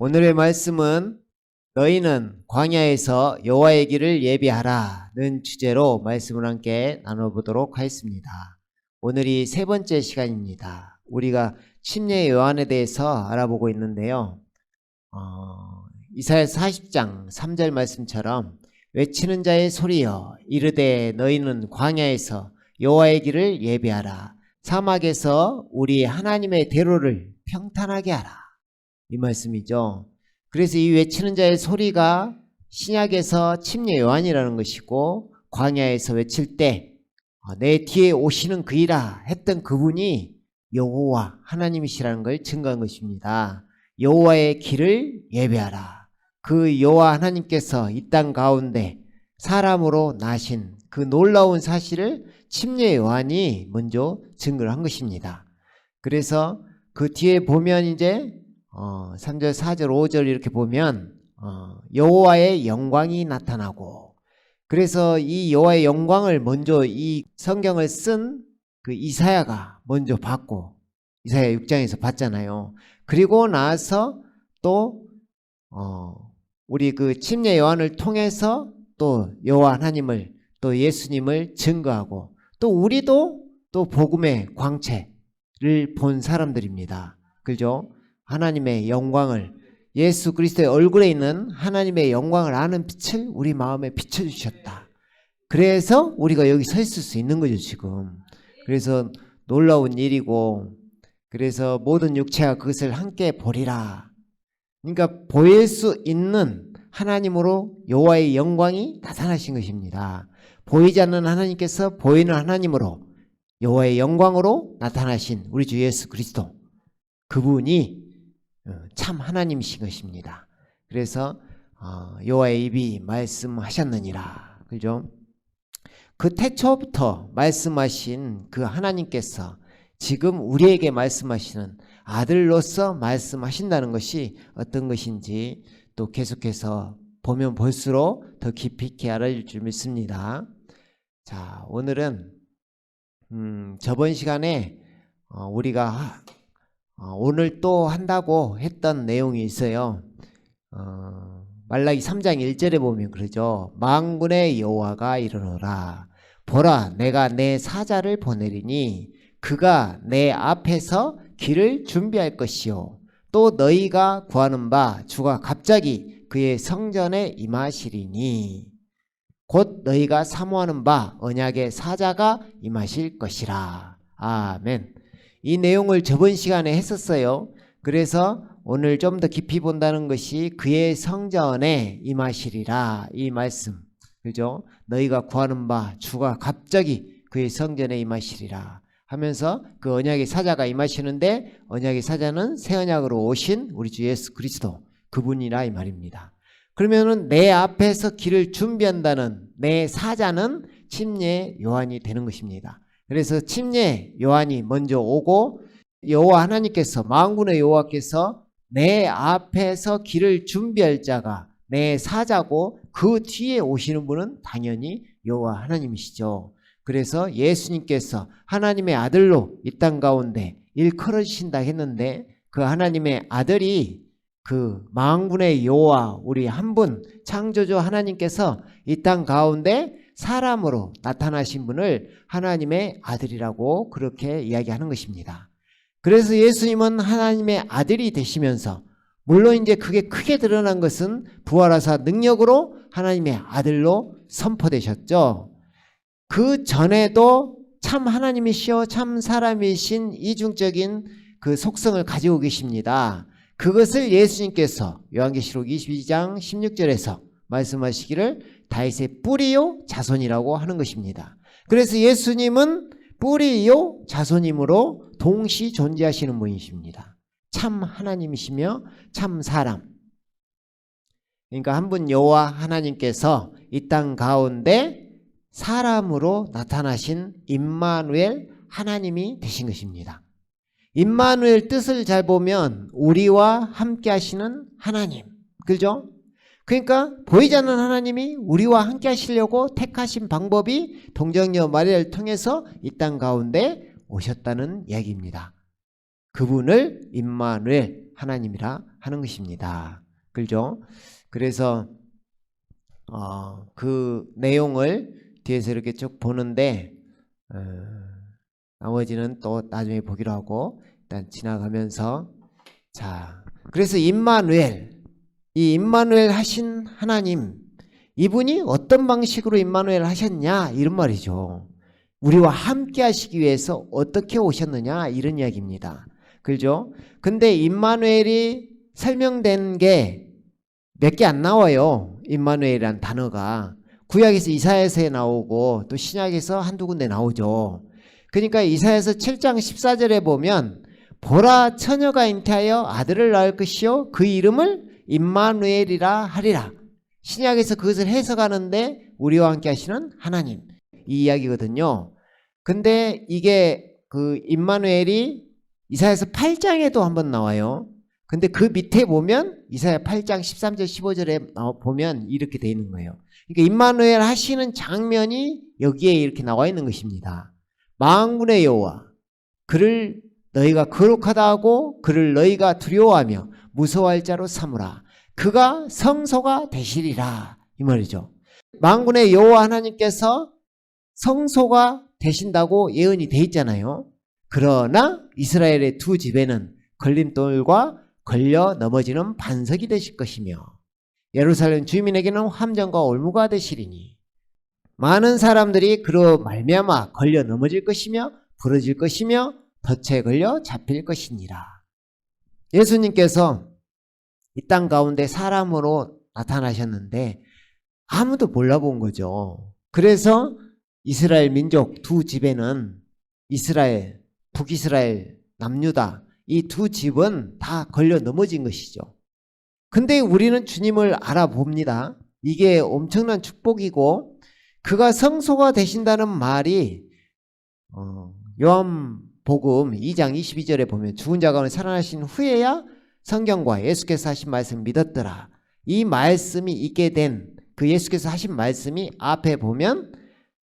오늘의 말씀은 너희는 광야에서 여호와의 길을 예비하라는 주제로 말씀을 함께 나눠보도록 하겠습니다. 오늘이 세 번째 시간입니다. 우리가 침례 요한에 대해서 알아보고 있는데요. 이사야서 40장 3절 말씀처럼 외치는 자의 소리여 이르되 너희는 광야에서 여호와의 길을 예비하라. 사막에서 우리 하나님의 대로를 평탄하게 하라. 이 말씀이죠. 그래서 이 외치는 자의 소리가 신약에서 침례 요한이라는 것이고, 광야에서 외칠 때 내 뒤에 오시는 그이라 했던 그분이 여호와 하나님이시라는 걸 증거한 것입니다. 여호와의 길을 예배하라. 그 여호와 하나님께서 이 땅 가운데 사람으로 나신 그 놀라운 사실을 침례 요한이 먼저 증거를 한 것입니다. 그래서 그 뒤에 보면 이제 3절, 4절, 5절 이렇게 보면 여호와의 영광이 나타나고, 그래서 이 여호와의 영광을 먼저 이 성경을 쓴 그 이사야가 먼저 봤고, 이사야 6장에서 봤잖아요. 그리고 나서 또 우리 그 침례 요한을 통해서 또 여호와 하나님을, 또 예수님을 증거하고, 또 우리도 또 복음의 광채를 본 사람들입니다. 그죠? 하나님의 영광을, 예수 그리스도의 얼굴에 있는 하나님의 영광을 아는 빛을 우리 마음에 비춰주셨다. 그래서 우리가 여기 서 있을 수 있는 거죠, 지금. 그래서 놀라운 일이고, 그래서 모든 육체가 그것을 함께 보리라. 그러니까 보일 수 있는 하나님으로 여호와의 영광이 나타나신 것입니다. 보이지 않는 하나님께서 보이는 하나님으로 여호와의 영광으로 나타나신 우리 주 예수 그리스도, 그분이 참 하나님이신 것입니다. 그래서 여호와의 입이 말씀하셨느니라. 그죠? 그 태초부터 말씀하신 그 하나님께서 지금 우리에게 말씀하시는 아들로서 말씀하신다는 것이 어떤 것인지 또 계속해서 보면 볼수록 더 깊이 있게 알아질 줄 믿습니다. 자, 오늘은 저번 시간에 우리가 오늘 또 한다고 했던 내용이 있어요. 말라기 3장 1절에 보면 그러죠. 만군의 여호와가 이르노라. 보라, 내가 내 사자를 보내리니 그가 내 앞에서 길을 준비할 것이요, 또 너희가 구하는 바 주가 갑자기 그의 성전에 임하시리니 곧 너희가 사모하는 바 언약의 사자가 임하실 것이라. 아멘. 이 내용을 저번 시간에 했었어요. 그래서 오늘 좀 더 깊이 본다는 것이 그의 성전에 임하시리라, 이 말씀. 그죠? 너희가 구하는 바 주가 갑자기 그의 성전에 임하시리라 하면서 그 언약의 사자가 임하시는데, 언약의 사자는 새 언약으로 오신 우리 주 예수 그리스도, 그분이라 이 말입니다. 그러면은 내 앞에서 길을 준비한다는 내 사자는 침례 요한이 되는 것입니다. 그래서 침례 요한이 먼저 오고, 여호와 하나님께서, 만군의 여호와께서 내 앞에서 길을 준비할 자가 내 사자고, 그 뒤에 오시는 분은 당연히 여호와 하나님이시죠. 그래서 예수님께서 하나님의 아들로 이 땅 가운데 일컬어지신다 했는데, 그 하나님의 아들이 그 만군의 여호와, 우리 한 분 창조주 하나님께서 이 땅 가운데 사람으로 나타나신 분을 하나님의 아들이라고 그렇게 이야기하는 것입니다. 그래서 예수님은 하나님의 아들이 되시면서, 물론 이제 그게 크게 드러난 것은 부활하사 능력으로 하나님의 아들로 선포되셨죠. 그 전에도 참 하나님이시여 참 사람이신 이중적인 그 속성을 가지고 계십니다. 그것을 예수님께서 요한계시록 22장 16절에서 말씀하시기를 다윗의 뿌리요 자손이라고 하는 것입니다. 그래서 예수님은 뿌리요 자손이므로 동시 존재하시는 분이십니다. 참 하나님이시며 참 사람. 그러니까 한 분 여호와 하나님께서 이 땅 가운데 사람으로 나타나신 임마누엘 하나님이 되신 것입니다. 임마누엘 뜻을 잘 보면 우리와 함께 하시는 하나님, 그죠? 그러니까 보이지 않는 하나님이 우리와 함께 하시려고 택하신 방법이 동정녀 마리아를 통해서 이 땅 가운데 오셨다는 이야기입니다. 그분을 임마누엘 하나님이라 하는 것입니다. 그죠? 그래서 그 내용을 뒤에서 이렇게 쭉 보는데 나머지는 또 나중에 보기로 하고 일단 지나가면서 자, 그래서 임마누엘, 이 임마누엘 하신 하나님, 이분이 어떤 방식으로 임마누엘 하셨냐 이런 말이죠. 우리와 함께 하시기 위해서 어떻게 오셨느냐 이런 이야기입니다. 그죠? 근데 임마누엘이 설명된 게 몇 개 안 나와요. 임마누엘이란 단어가. 구약에서 이사야서에 나오고 또 신약에서 한두 군데 나오죠. 그러니까 이사야서 7장 14절에 보면 보라 처녀가 잉태하여 아들을 낳을 것이요 그 이름을 임마누엘이라 하리라. 신약에서 그것을 해석하는데 우리와 함께 하시는 하나님 이 이야기거든요. 근데 이게 그 임마누엘이 이사야서 8장에도 한번 나와요. 근데 그 밑에 보면 이사야 8장 13절 15절에 보면 이렇게 되어 있는 거예요. 그러니까 임마누엘 하시는 장면이 여기에 이렇게 나와 있는 것입니다. 만군의 여호와 그를 너희가 거룩하다 하고 그를 너희가 두려워하며 무서워할 자로 삼으라. 그가 성소가 되시리라 이 말이죠. 만군의 여호와 하나님께서 성소가 되신다고 예언이 돼 있잖아요. 그러나 이스라엘의 두 집에는 걸림돌과 걸려 넘어지는 반석이 되실 것이며 예루살렘 주민에게는 함정과 올무가 되시리니 많은 사람들이 그로 말미암아 걸려 넘어질 것이며 부러질 것이며 덫에 걸려 잡힐 것이니라. 예수님께서 이 땅 가운데 사람으로 나타나셨는데 아무도 몰라본 거죠. 그래서 이스라엘 민족 두 집에는 이스라엘, 북이스라엘, 남유다 이 두 집은 다 걸려 넘어진 것이죠. 근데 우리는 주님을 알아봅니다. 이게 엄청난 축복이고 그가 성소가 되신다는 말이 요한복음 2장 22절에 보면 죽은 자 가운데 살아나신 후에야 성경과 예수께서 하신 말씀을 믿었더라. 이 말씀이 있게 된 그 예수께서 하신 말씀이 앞에 보면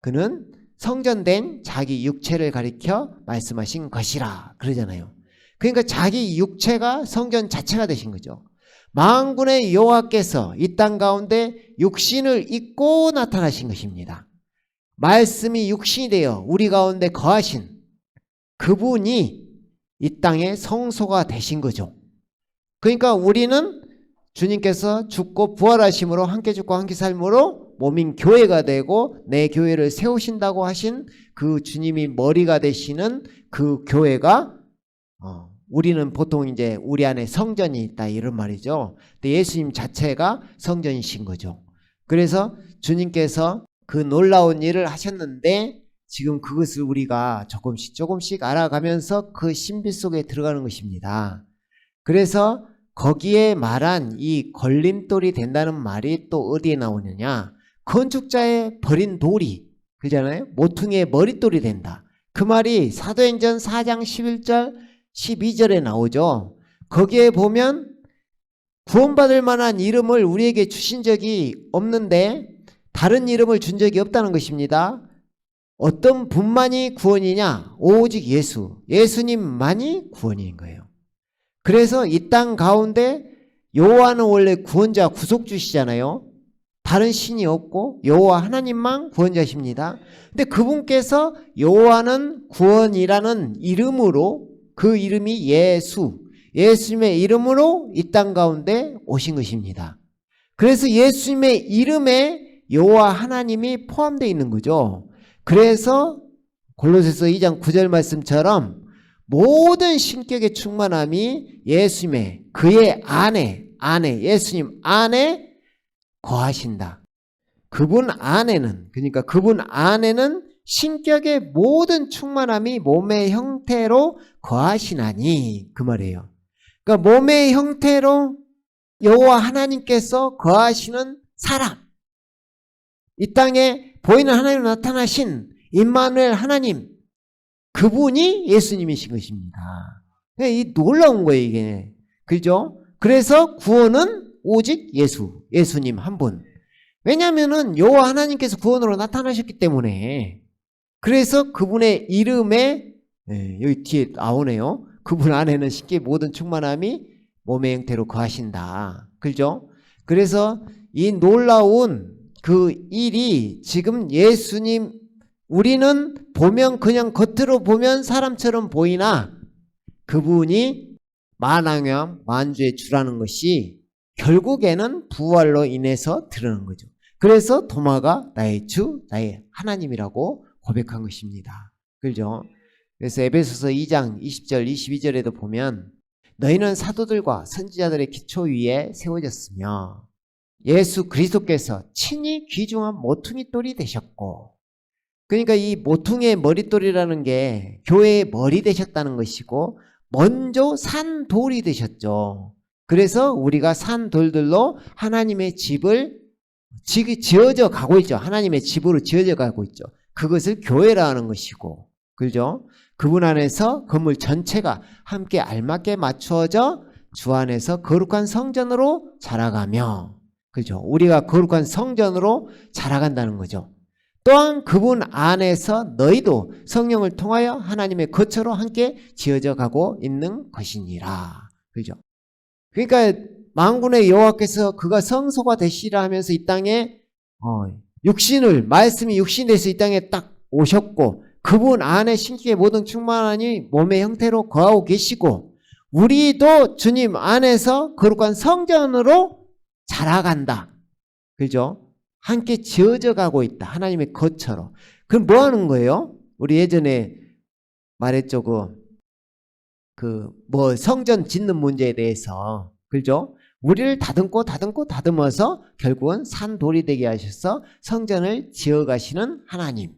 그는 성전된 자기 육체를 가리켜 말씀하신 것이라 그러잖아요. 그러니까 자기 육체가 성전 자체가 되신 거죠. 만군의 여호와께서 이 땅 가운데 육신을 입고 나타나신 것입니다. 말씀이 육신이 되어 우리 가운데 거하신 그분이 이 땅의 성소가 되신 거죠. 그러니까 우리는 주님께서 죽고 부활하심으로 함께 죽고 함께 삶으로 몸인 교회가 되고 내 교회를 세우신다고 하신 그 주님이 머리가 되시는 그 교회가 우리는 보통 이제 우리 안에 성전이 있다 이런 말이죠. 근데 예수님 자체가 성전이신 거죠. 그래서 주님께서 그 놀라운 일을 하셨는데 지금 그것을 우리가 조금씩 알아가면서 그 신비 속에 들어가는 것입니다. 그래서 거기에 말한 이 걸림돌이 된다는 말이 또 어디에 나오느냐? 건축자의 버린 돌이 그잖아요. 모퉁이의 머릿돌이 된다. 그 말이 사도행전 4장 11절 12절에 나오죠. 거기에 보면 구원받을 만한 이름을 우리에게 주신 적이 없는데 다른 이름을 준 적이 없다는 것입니다. 어떤 분만이 구원이냐? 오직 예수님만이 구원인 거예요. 그래서 이 땅 가운데 여호와는 원래 구원자 구속주시잖아요. 다른 신이 없고 여호와 하나님만 구원자십니다. 근데 그분께서 여호와는 구원이라는 이름으로 그 이름이 예수님의 이름으로 이 땅 가운데 오신 것입니다. 그래서 예수님의 이름에 여호와 하나님이 포함되어 있는 거죠. 그래서 골로새서 2장 9절 말씀처럼 모든 신격의 충만함이 예수님의 그의 안에 예수님 안에 거하신다. 그분 안에는 그러니까 그분 안에는 신격의 모든 충만함이 몸의 형태로 거하시나니 그 말이에요. 그러니까 몸의 형태로 여호와 하나님께서 거하시는 사람, 이 땅에 보이는 하나님으로 나타나신 임마누엘 하나님, 그분이 예수님이신 것입니다. 이 놀라운 거예요 이게. 그죠? 그래서 구원은 오직 예수님 한 분. 왜냐하면은 여호와 하나님께서 구원으로 나타나셨기 때문에. 그래서 그분의 이름에 여기 뒤에 나오네요. 그분 안에는 쉽게 모든 충만함이 몸의 형태로 거하신다. 그죠? 그래서 이 놀라운 그 일이 지금 예수님, 우리는 보면 그냥 겉으로 보면 사람처럼 보이나 그분이 만왕형 만주의 주라는 것이 결국에는 부활로 인해서 드러난 거죠. 그래서 도마가 나의 주, 나의 하나님이라고 고백한 것입니다. 그죠? 그래서 에베소서 2장 20절 22절에도 보면 너희는 사도들과 선지자들의 기초 위에 세워졌으며 예수 그리스도께서 친히 귀중한 모퉁이 돌이 되셨고, 그러니까 이 모퉁이의 머릿돌이라는 게 교회의 머리 되셨다는 것이고 먼저 산 돌이 되셨죠. 그래서 우리가 산 돌들로 하나님의 집을 지어져 가고 있죠. 하나님의 집으로 지어져 가고 있죠. 그것을 교회라는 것이고, 그죠? 그분 안에서 건물 전체가 함께 알맞게 맞추어져 주 안에서 거룩한 성전으로 자라가며, 그죠? 우리가 거룩한 성전으로 자라간다는 거죠. 또한 그분 안에서 너희도 성령을 통하여 하나님의 거처로 함께 지어져 가고 있는 것이니라. 그죠? 그러니까 만군의 여호와께서 그가 성소가 되시라 하면서 이 땅에 말씀이 육신이 돼서 이 땅에 딱 오셨고, 그분 안에 신기의 모든 충만하니 몸의 형태로 거하고 계시고, 우리도 주님 안에서 거룩한 성전으로 자라간다. 그죠? 함께 지어져 가고 있다. 하나님의 거처로. 그럼 뭐 하는 거예요? 우리 예전에 말했죠. 성전 짓는 문제에 대해서. 그죠? 우리를 다듬어서 결국은 산돌이 되게 하셔서 성전을 지어 가시는 하나님.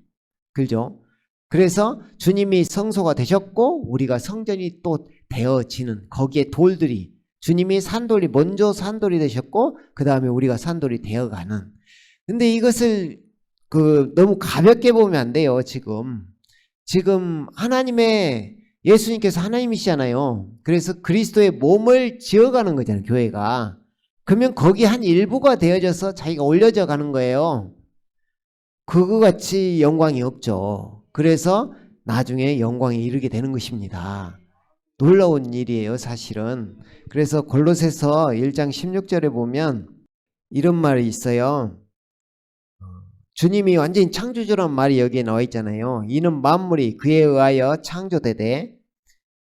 그죠? 그래서 주님이 성소가 되셨고 우리가 성전이 또 되어지는, 거기에 돌들이, 주님이 먼저 산돌이 되셨고 그 다음에 우리가 산돌이 되어가는. 근데 이것을 너무 가볍게 보면 안 돼요. 지금 예수님께서 하나님이시잖아요. 그래서 그리스도의 몸을 지어가는 거잖아요, 교회가. 그러면 거기 한 일부가 되어져서 자기가 올려져 가는 거예요. 그거 같이 영광이 없죠. 그래서 나중에 영광에 이르게 되는 것입니다. 놀라운 일이에요, 사실은. 그래서 골로새서 1장 16절에 보면 이런 말이 있어요. 주님이 완전히 창조주라는 말이 여기에 나와 있잖아요. 이는 만물이 그에 의하여 창조되되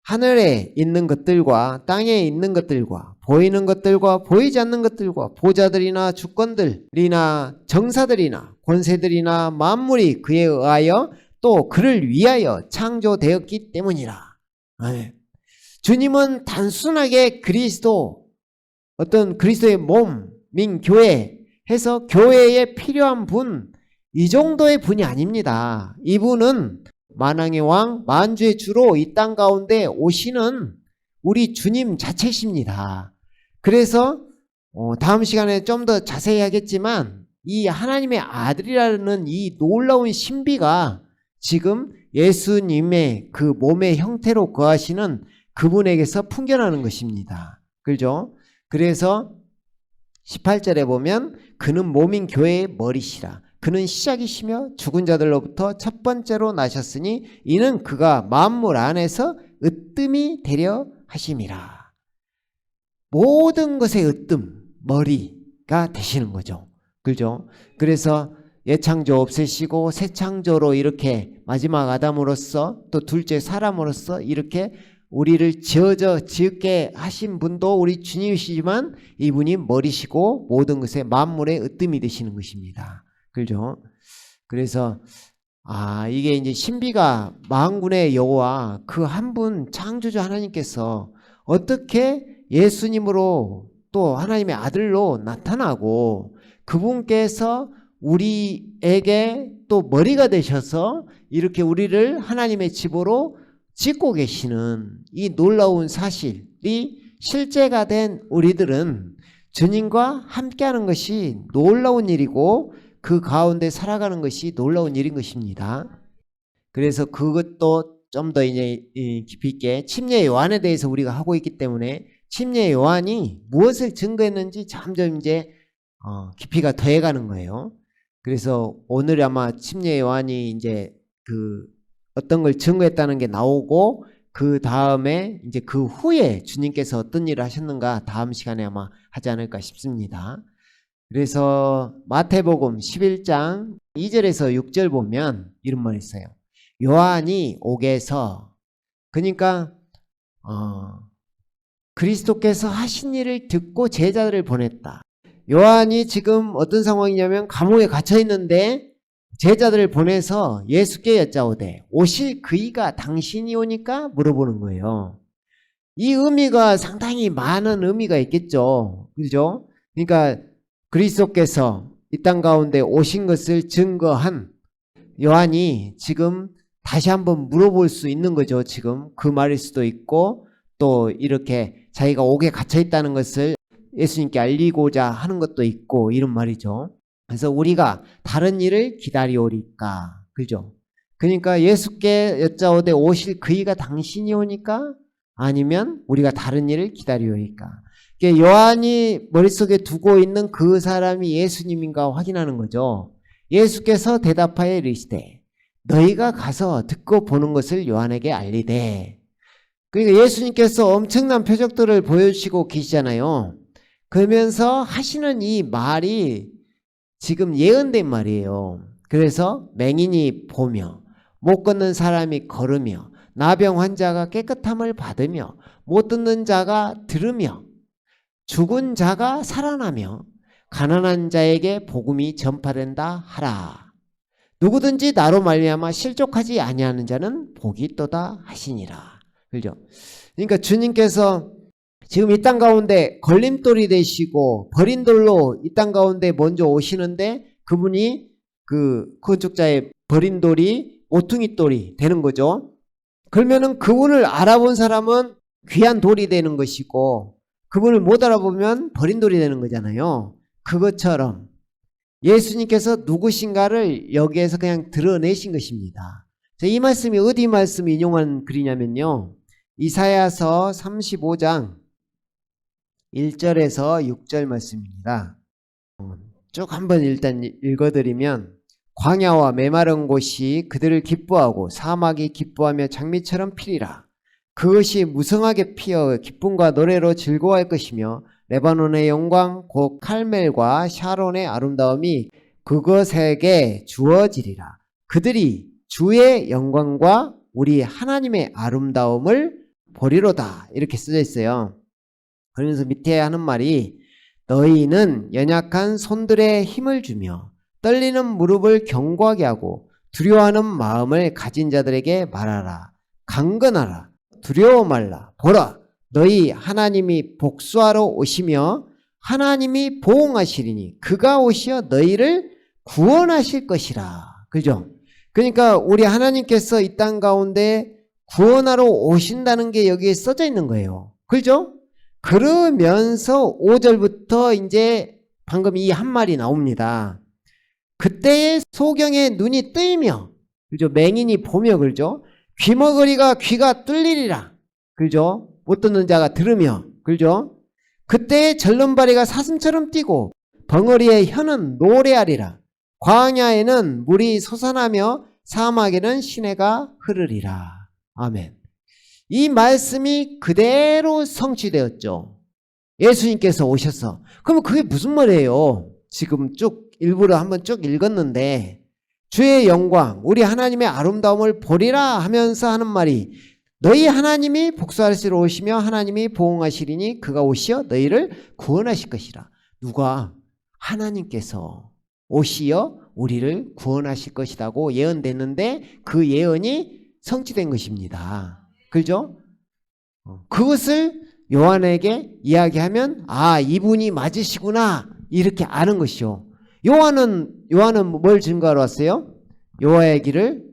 하늘에 있는 것들과 땅에 있는 것들과 보이는 것들과 보이지 않는 것들과 보좌들이나 주권들이나 정사들이나 권세들이나 만물이 그에 의하여 또 그를 위하여 창조되었기 때문이라. 아멘. 주님은 단순하게 그리스도의 몸인 교회 해서 교회에 필요한 분, 이 정도의 분이 아닙니다. 이분은 만왕의 왕, 만주의 주로 이 땅 가운데 오시는 우리 주님 자체십니다. 그래서 다음 시간에 좀 더 자세히 하겠지만 이 하나님의 아들이라는 이 놀라운 신비가 지금 예수님의 그 몸의 형태로 거하시는 그분에게서 풍겨나는 것입니다. 그죠? 그래서 18절에 보면 그는 몸인 교회의 머리시라. 그는 시작이시며 죽은 자들로부터 첫 번째로 나셨으니 이는 그가 만물 안에서 으뜸이 되려 하심이라. 모든 것의 으뜸, 머리가 되시는 거죠. 그죠? 그래서 예창조 없애시고 새 창조로 이렇게 마지막 아담으로서 또 둘째 사람으로서 이렇게 우리를 지었게 하신 분도 우리 주님이시지만 이분이 머리시고 모든 것의 만물의 으뜸이 되시는 것입니다. 그죠? 그래서 이게 이제 신비가 만군의 여호와 그 한 분 창조주 하나님께서 어떻게 예수님으로 또 하나님의 아들로 나타나고 그분께서 우리에게 또 머리가 되셔서 이렇게 우리를 하나님의 집으로 짓고 계시는 이 놀라운 사실이 실제가 된 우리들은 주님과 함께하는 것이 놀라운 일이고 그 가운데 살아가는 것이 놀라운 일인 것입니다. 그래서 그것도 좀 더 이제 깊이 있게 침례 요한에 대해서 우리가 하고 있기 때문에 침례 요한이 무엇을 증거했는지 점점 이제 깊이가 더해가는 거예요. 그래서 오늘 아마 침례 요한이 이제 어떤 걸 증거했다는 게 나오고 그 다음에 이제 그 후에 주님께서 어떤 일을 하셨는가 다음 시간에 아마 하지 않을까 싶습니다. 그래서 마태복음 11장 2절에서 6절 보면 이런 말이 있어요. 요한이 옥에서, 그러니까 그리스도께서 하신 일을 듣고 제자들을 보냈다. 요한이 지금 어떤 상황이냐면 감옥에 갇혀 있는데 제자들을 보내서 예수께 여짜오되 오실 그이가 당신이 오니까 물어보는 거예요. 이 의미가 상당히 많은 의미가 있겠죠. 그죠? 그러니까 그리스도께서 이 땅 가운데 오신 것을 증거한 요한이 지금 다시 한번 물어볼 수 있는 거죠. 지금 그 말일 수도 있고 또 이렇게 자기가 옥에 갇혀 있다는 것을 예수님께 알리고자 하는 것도 있고 이런 말이죠. 그래서 우리가 다른 일을 기다리오리까. 그죠? 그러니까 예수께 여짜오되 오실 그이가 당신이 오니까 아니면 우리가 다른 일을 기다리오리까. 요한이 머릿속에 두고 있는 그 사람이 예수님인가 확인하는 거죠. 예수께서 대답하여 이르시되 너희가 가서 듣고 보는 것을 요한에게 알리되. 그러니까 예수님께서 엄청난 표적들을 보여주시고 계시잖아요. 그러면서 하시는 이 말이 지금 예언된 말이에요. 그래서 맹인이 보며 못 걷는 사람이 걸으며 나병 환자가 깨끗함을 받으며 못 듣는 자가 들으며 죽은 자가 살아나며 가난한 자에게 복음이 전파된다 하라. 누구든지 나로 말미암아 실족하지 아니하는 자는 복이 있도다 하시니라. 그죠? 그러니까 주님께서 지금 이 땅 가운데 걸림돌이 되시고 버린 돌로 이 땅 가운데 먼저 오시는데 그분이 그 건축자의 버린 돌이 모퉁이 돌이 되는 거죠. 그러면은 그분을 알아본 사람은 귀한 돌이 되는 것이고 그분을 못 알아보면 버린 돌이 되는 거잖아요. 그것처럼 예수님께서 누구신가를 여기에서 그냥 드러내신 것입니다. 이 말씀이 어디 말씀 인용한 글이냐면요. 이사야서 35장 1절에서 6절 말씀입니다. 쭉 한번 일단 읽어드리면 광야와 메마른 곳이 그들을 기뻐하고 사막이 기뻐하며 장미처럼 피리라. 그것이 무성하게 피어 기쁨과 노래로 즐거워할 것이며 레바논의 영광 곧 칼멜과 샤론의 아름다움이 그것에게 주어지리라. 그들이 주의 영광과 우리 하나님의 아름다움을 보리로다. 이렇게 써져 있어요. 그러면서 밑에 하는 말이 너희는 연약한 손들의 힘을 주며 떨리는 무릎을 견고하게 하고 두려워하는 마음을 가진 자들에게 말하라. 강건하라. 두려워 말라. 보라. 너희 하나님이 복수하러 오시며 하나님이 보응하시리니 그가 오시어 너희를 구원하실 것이라. 그죠? 그러니까 우리 하나님께서 이 땅 가운데 구원하러 오신다는 게 여기에 써져 있는 거예요. 그죠? 그러면서 5절부터 이제 방금 이 한 말이 나옵니다. 그때의 소경의 눈이 뜨이며, 그죠? 맹인이 보며, 그죠? 귀머거리가 귀가 뚫리리라. 그죠? 못 듣는 자가 들으며, 그죠? 그때의 절름발이가 사슴처럼 뛰고 벙어리의 혀는 노래하리라. 광야에는 물이 솟아나며 사막에는 시내가 흐르리라. 아멘. 이 말씀이 그대로 성취되었죠. 예수님께서 오셔서. 그러면 그게 무슨 말이에요? 지금 쭉 일부러 한번 쭉 읽었는데 주의 영광, 우리 하나님의 아름다움을 보리라 하면서 하는 말이 너희 하나님이 복수하시러 오시며 하나님이 보응하시리니 그가 오시어 너희를 구원하실 것이라. 누가? 하나님께서 오시어 우리를 구원하실 것이라고 예언됐는데 그 예언이 성취된 것입니다. 그죠? 그것을 요한에게 이야기하면 아, 이분이 맞으시구나 이렇게 아는 것이요. 요한은 뭘 증거하러 왔어요? 여호와의 길을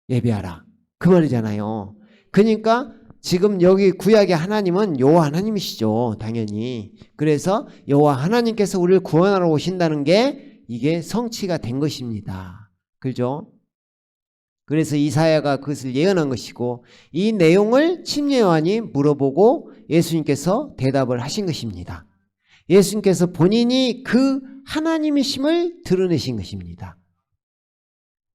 예비하라. 그 말이잖아요. 그러니까 지금 여기 구약의 하나님은 여호와 하나님이시죠. 당연히. 그래서 여호와 하나님께서 우리를 구원하러 오신다는 게 이게 성취가 된 것입니다. 그죠? 그래서 이사야가 그것을 예언한 것이고 이 내용을 침례 요한이 물어보고 예수님께서 대답을 하신 것입니다. 예수님께서 본인이 그 하나님이심을 드러내신 것입니다.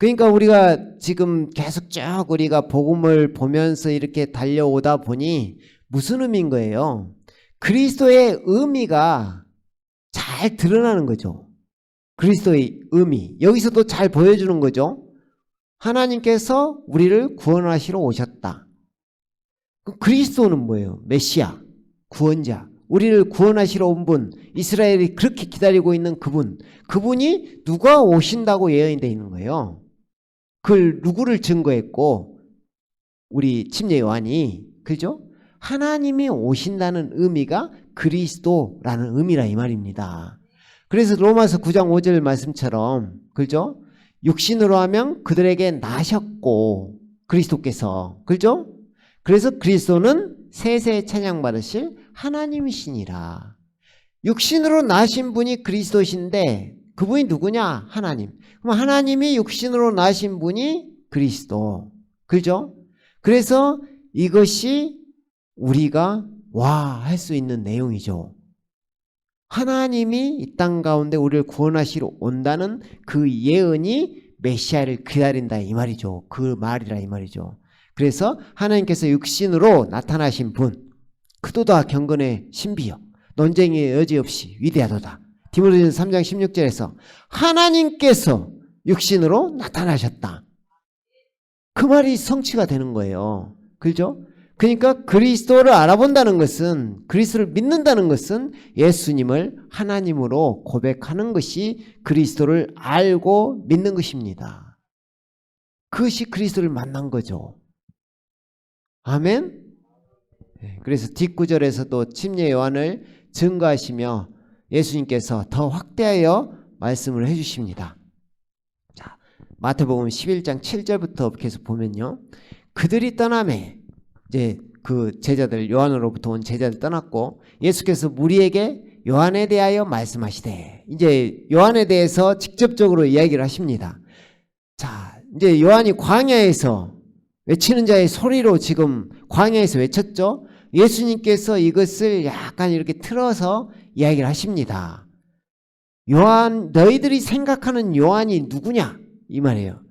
그러니까 우리가 지금 계속 쭉 우리가 복음을 보면서 이렇게 달려오다 보니 무슨 의미인 거예요? 그리스도의 의미가 잘 드러나는 거죠. 그리스도의 의미. 여기서도 잘 보여주는 거죠. 하나님께서 우리를 구원하시러 오셨다. 그리스도는 뭐예요? 메시아, 구원자. 우리를 구원하시러 온 분, 이스라엘이 그렇게 기다리고 있는 그분. 그분이 누가 오신다고 예언이 되어 있는 거예요. 그걸 누구를 증거했고 우리 침례 요한이, 그죠? 하나님이 오신다는 의미가 그리스도라는 의미라 이 말입니다. 그래서 로마서 9장 5절 말씀처럼, 그죠? 육신으로 하면 그들에게 나셨고, 그리스도께서, 그죠? 그래서 그리스도는 세세에 찬양받으실 하나님이시니라. 육신으로 나신 분이 그리스도신데 그분이 누구냐? 하나님. 그럼 하나님이 육신으로 나신 분이 그리스도. 그죠? 그래서 이것이 우리가 할 수 있는 내용이죠. 하나님이 이 땅 가운데 우리를 구원하시러 온다는 그 예언이 메시아를 기다린다 이 말이죠. 그 말이라 이 말이죠. 그래서 하나님께서 육신으로 나타나신 분, 크도다 경건의 신비여 논쟁의 여지 없이 위대하도다. 디모데전서 3장 16절에서 하나님께서 육신으로 나타나셨다. 그 말이 성취가 되는 거예요. 그죠? 그러니까 그리스도를 알아본다는 것은, 그리스도를 믿는다는 것은 예수님을 하나님으로 고백하는 것이 그리스도를 알고 믿는 것입니다. 그것이 그리스도를 만난 거죠. 아멘? 그래서 뒷구절에서도 침례 요한을 증거하시며 예수님께서 더 확대하여 말씀을 해주십니다. 자, 마태복음 11장 7절부터 계속 보면요. 그들이 떠나매, 이제 그 제자들, 요한으로부터 온 제자들 떠났고 예수께서 무리에게 요한에 대하여 말씀하시되, 이제 요한에 대해서 직접적으로 이야기를 하십니다. 자, 이제 요한이 광야에서 외치는 자의 소리로 지금 광야에서 외쳤죠. 예수님께서 이것을 약간 이렇게 틀어서 이야기를 하십니다. 요한, 너희들이 생각하는 요한이 누구냐? 이 말이에요.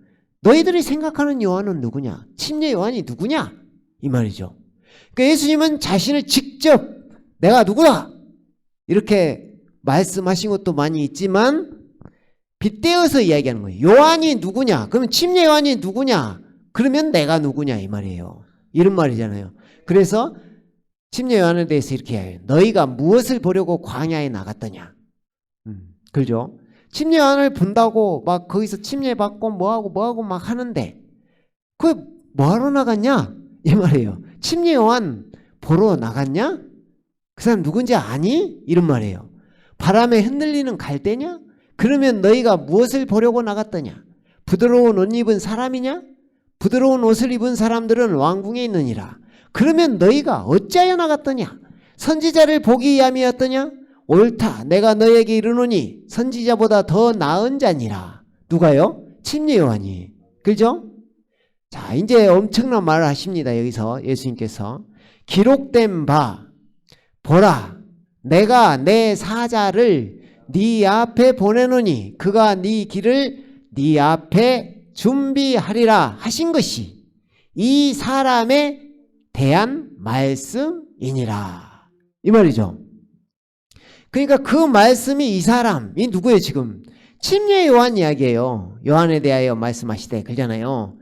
너희들이 생각하는 요한은 누구냐? 침례 요한이 누구냐? 이 말이죠. 그러니까 예수님은 자신을 직접 내가 누구다 이렇게 말씀하신 것도 많이 있지만 빗대어서 이야기하는 거예요. 요한이 누구냐? 그러면 침례 요한이 누구냐? 그러면 내가 누구냐 이 말이에요. 이런 말이잖아요. 그래서 침례 요한에 대해서 이렇게 해요. 너희가 무엇을 보려고 광야에 나갔더냐? 그죠? 침례 요한을 본다고 막 거기서 침례 받고 뭐하고 막 하는데 그 뭐하러 나갔냐? 이 말이에요. 침례 요한 보러 나갔냐? 그 사람 누군지 아니? 이런 말이에요. 바람에 흔들리는 갈대냐? 그러면 너희가 무엇을 보려고 나갔더냐? 부드러운 옷 입은 사람이냐? 부드러운 옷을 입은 사람들은 왕궁에 있느니라. 그러면 너희가 어찌하여 나갔더냐? 선지자를 보기 위함이었더냐? 옳다. 내가 너에게 이르노니 선지자보다 더 나은 자니라. 누가요? 침례 요한이. 그죠? 자, 이제 엄청난 말을 하십니다. 여기서 예수님께서 기록된 바 보라, 내가 내 사자를 네 앞에 보내노니 그가 네 길을 네 앞에 준비하리라 하신 것이 이 사람에 대한 말씀이니라. 이 말이죠. 그러니까 그 말씀이 이 사람이 누구예요 지금? 침례 요한 이야기예요. 요한에 대하여 말씀하시되 그러잖아요.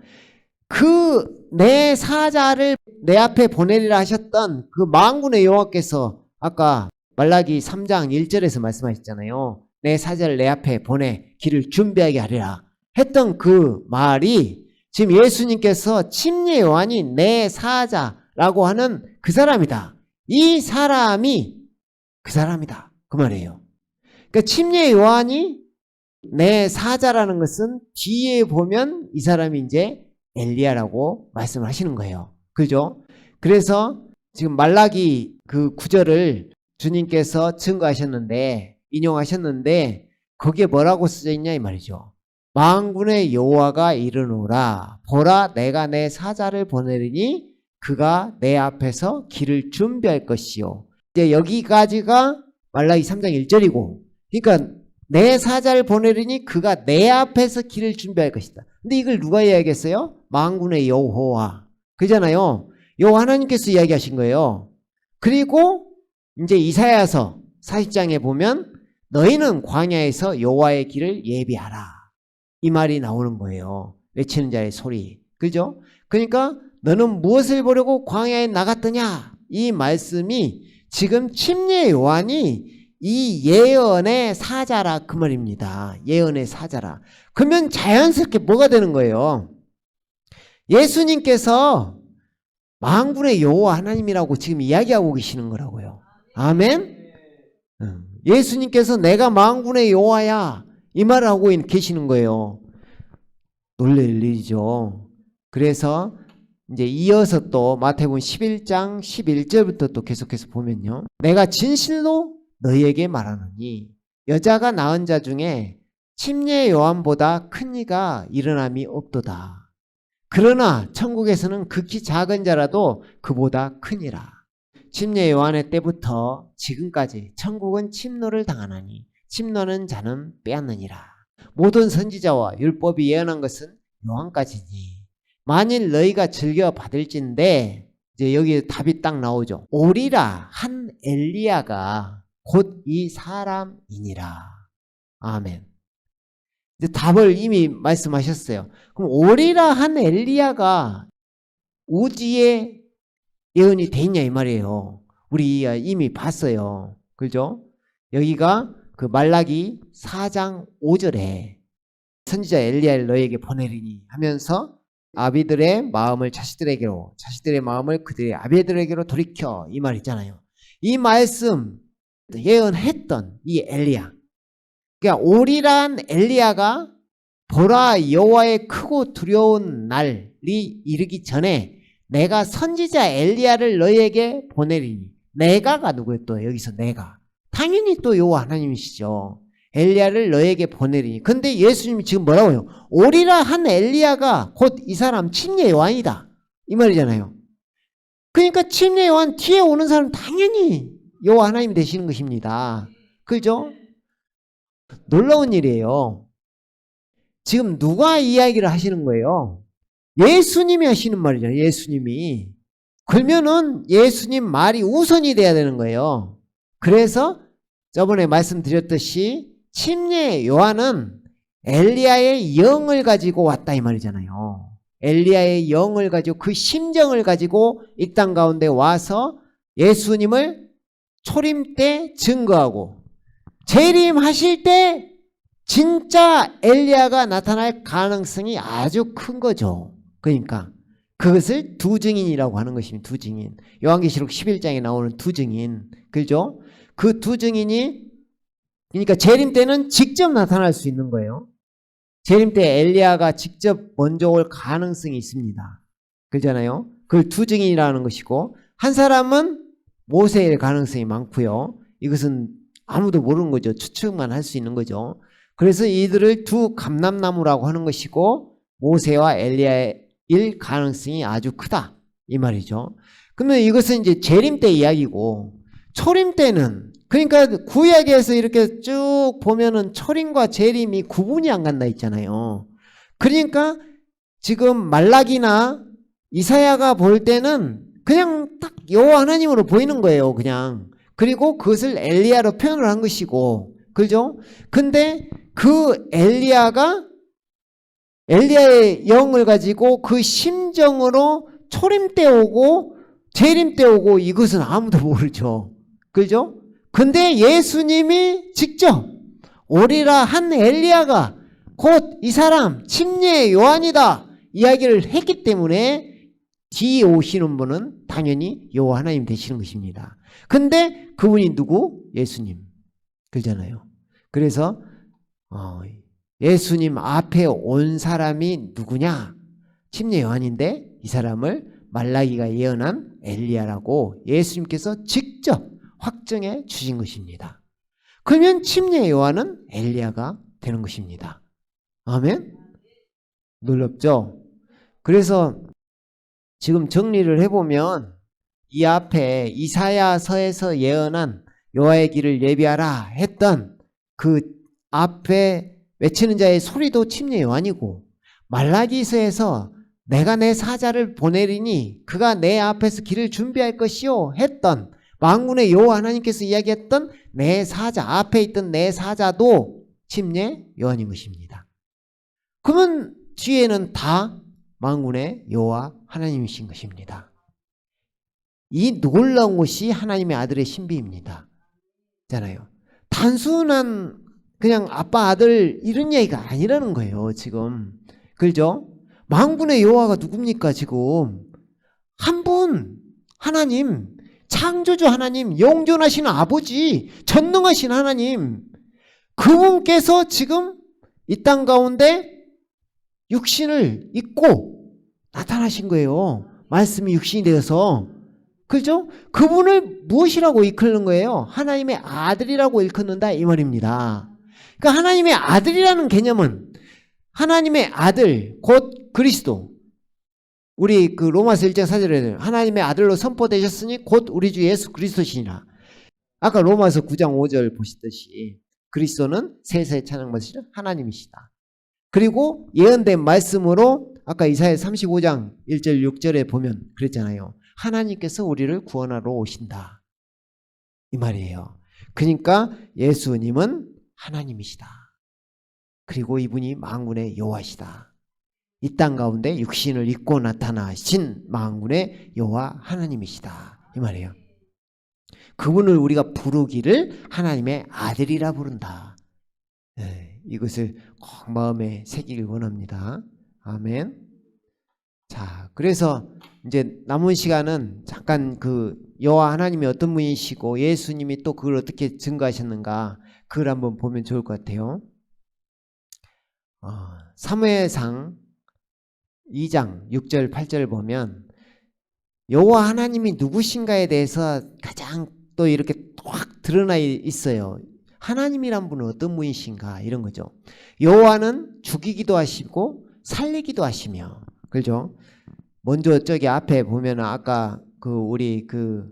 그 내 사자를 내 앞에 보내리라 하셨던 그 만군의 여호와께서 아까 말라기 3장 1절에서 말씀하셨잖아요. 내 사자를 내 앞에 보내 길을 준비하게 하리라 했던 그 말이 지금 예수님께서 침례 요한이 내 사자라고 하는 그 사람이다. 이 사람이 그 사람이다. 그 말이에요. 그러니까 침례 요한이 내 사자라는 것은 뒤에 보면 이 사람이 이제 엘리야라고 말씀을 하시는 거예요. 그죠? 그래서 지금 말라기 그 구절을 주님께서 증거하셨는데, 인용하셨는데, 거기에 뭐라고 쓰여 있냐 이 말이죠. 만군의 여호와가 이르노라. 보라, 내가 내 사자를 보내리니 그가 내 앞에서 길을 준비할 것이요. 이제 여기까지가 말라기 3장 1절이고, 그러니까 내 사자를 보내리니 그가 내 앞에서 길을 준비할 것이다. 근데 이걸 누가 이야기했어요? 만군의 여호와. 그잖아요. 여호와 하나님께서 이야기하신 거예요. 그리고 이제 이사야서 40장에 보면 너희는 광야에서 여호와의 길을 예비하라. 이 말이 나오는 거예요. 외치는 자의 소리. 그죠? 그러니까 너는 무엇을 보려고 광야에 나갔더냐? 이 말씀이 지금 침례 요한이 이 예언의 사자라 그 말입니다. 예언의 사자라. 그러면 자연스럽게 뭐가 되는 거예요? 예수님께서 만군의 여호와 하나님이라고 지금 이야기하고 계시는 거라고요. 아멘? 예수님께서 내가 만군의 여호와야 이 말을 하고 계시는 거예요. 놀랄 일이죠. 그래서 이제 이어서 또 마태복음 11장 11절부터 또 계속해서 보면요. 내가 진실로 너희에게 말하노니 여자가 낳은 자 중에 침례 요한보다 큰 이가 일어남이 없도다. 그러나 천국에서는 극히 작은 자라도 그보다 크니라. 침례 요한의 때부터 지금까지 천국은 침노를 당하나니 침노는 자는 빼앗느니라. 모든 선지자와 율법이 예언한 것은 요한까지니 만일 너희가 즐겨 받을진대 이제 여기 답이 딱 나오죠. 오리라 한 엘리야가 곧 이 사람이니라. 아멘. 이제 답을 이미 말씀하셨어요. 그럼 오리라 한 엘리야가 우지의 예언이 돼 있냐 이 말이에요. 우리 이미 봤어요. 그죠? 여기가 그 말라기 4장 5절에 선지자 엘리야를 너에게 보내리니 하면서 아비들의 마음을 자식들에게로 자식들의 마음을 그들의 아비들에게로 돌이켜 이 말 있잖아요. 이 말씀 예언했던 이 엘리야, 그러니까 오리란 엘리야가 보라 여호와의 크고 두려운 날이 이르기 전에 내가 선지자 엘리야를 너희에게 보내리니, 내가가 누구예요? 또 여기서 내가 당연히 또 여호와 하나님이시죠. 엘리야를 너에게 보내리니. 근데 예수님이 지금 뭐라고 해요? 오리라 한 엘리야가 곧 이 사람 침례 요한이다 이 말이잖아요. 그러니까 침례 요한 뒤에 오는 사람은 당연히 여호와 하나님이 되시는 것입니다. 그죠? 놀라운 일이에요. 지금 누가 이야기를 하시는 거예요? 예수님이 하시는 말이잖아요. 예수님이. 그러면은 예수님 말이 우선이 돼야 되는 거예요. 그래서 저번에 말씀드렸듯이 침례 요한은 엘리야의 영을 가지고 왔다 이 말이잖아요. 엘리야의 영을 가지고 그 심정을 가지고 이 땅 가운데 와서 예수님을 초림 때 증거하고 재림하실 때 진짜 엘리야가 나타날 가능성이 아주 큰 거죠. 그러니까 그것을 두 증인이라고 하는 것입니다. 두 증인. 요한계시록 11장에 나오는 두 증인. 그죠? 그 두 증인이 그러니까 재림 때는 직접 나타날 수 있는 거예요. 재림 때 엘리야가 직접 먼저 올 가능성이 있습니다. 그렇잖아요. 그걸 두 증인이라는 것이고, 한 사람은 모세일 가능성이 많고요. 이것은 아무도 모르는 거죠. 추측만 할 수 있는 거죠. 그래서 이들을 두 감람나무라고 하는 것이고 모세와 엘리야일 가능성이 아주 크다 이 말이죠. 그러면 이것은 이제 재림 때 이야기고, 초림 때는 그러니까 구약에서 이렇게 쭉 보면은 초림과 재림이 구분이 안 간다 있잖아요. 그러니까 지금 말라기나 이사야가 볼 때는 그냥 딱 여호와 하나님으로 보이는 거예요. 그냥. 그리고 그것을 엘리야로 표현을 한 것이고, 그죠? 근데 그 엘리야가 엘리야의 영을 가지고 그 심정으로 초림 때 오고 재림 때 오고 이것은 아무도 모르죠. 그죠? 근데 예수님이 직접 오리라 한 엘리야가 곧 이 사람 침례 요한이다 이야기를 했기 때문에 뒤에 오시는 분은 당연히 여호와 하나님 되시는 것입니다. 근데 그분이 누구? 예수님. 그러잖아요. 그래서 예수님 앞에 온 사람이 누구냐? 침례 요한인데 이 사람을 말라기가 예언한 엘리야라고 예수님께서 직접 확정해 주신 것입니다. 그러면 침례 요한은 엘리야가 되는 것입니다. 아멘? 놀랍죠? 그래서 지금 정리를 해보면 이 앞에 이사야서에서 예언한 여호와의 길을 예비하라 했던 그 앞에 외치는 자의 소리도 침례 요한이고, 말라기서에서 내가 내 사자를 보내리니 그가 내 앞에서 길을 준비할 것이요 했던, 만군의 여호와 하나님께서 이야기했던 내 사자, 앞에 있던 내 사자도 침례 요한인 것입니다. 그러면 뒤에는 다 만군의 여호와 하나님이신 것입니다. 이 놀라운 것이 하나님의 아들의 신비입니다. 잖아요. 단순한 그냥 아빠 아들 이런 얘기가 아니라는 거예요. 지금 그죠? 만군의 여호와가 누굽니까? 지금 한 분, 하나님, 창조주 하나님, 영존하신 아버지, 전능하신 하나님, 그분께서 지금 이 땅 가운데 육신을 입고 나타나신 거예요. 말씀이 육신이 되어서. 그죠? 그분을 무엇이라고 일컫는 거예요? 하나님의 아들이라고 일컫는다 이 말입니다. 그러니까 하나님의 아들이라는 개념은 하나님의 아들 곧 그리스도, 우리 그 로마서 1장 4절에 하나님의 아들로 선포되셨으니 곧 우리 주 예수 그리스도시니라. 아까 로마서 9장 5절 보시듯이 그리스도는 세세의 찬양받으시는 하나님이시다. 그리고 예언된 말씀으로 아까 이사야 35장 1절 6절에 보면 그랬잖아요. 하나님께서 우리를 구원하러 오신다 이 말이에요. 그러니까 예수님은 하나님이시다. 그리고 이분이 만군의 여호와시다. 이 땅 가운데 육신을 입고 나타나신 만군의 여호와 하나님이시다 이 말이에요. 그분을 우리가 부르기를 하나님의 아들이라 부른다. 네, 이것을 꼭 마음에 새기길 원합니다. 아멘. 자, 그래서 이제 남은 시간은 잠깐 그 여호와 하나님이 어떤 분이시고 예수님이 또 그걸 어떻게 증거하셨는가 그걸 한번 보면 좋을 것 같아요. 사무엘상 2장 6절 8절 보면 여호와 하나님이 누구신가에 대해서 가장 또 이렇게 확 드러나 있어요. 하나님이란 분은 어떤 분이신가 이런 거죠. 여호와는 죽이기도 하시고 살리기도 하시며, 그죠? 먼저 저기 앞에 보면 아까 그 우리 그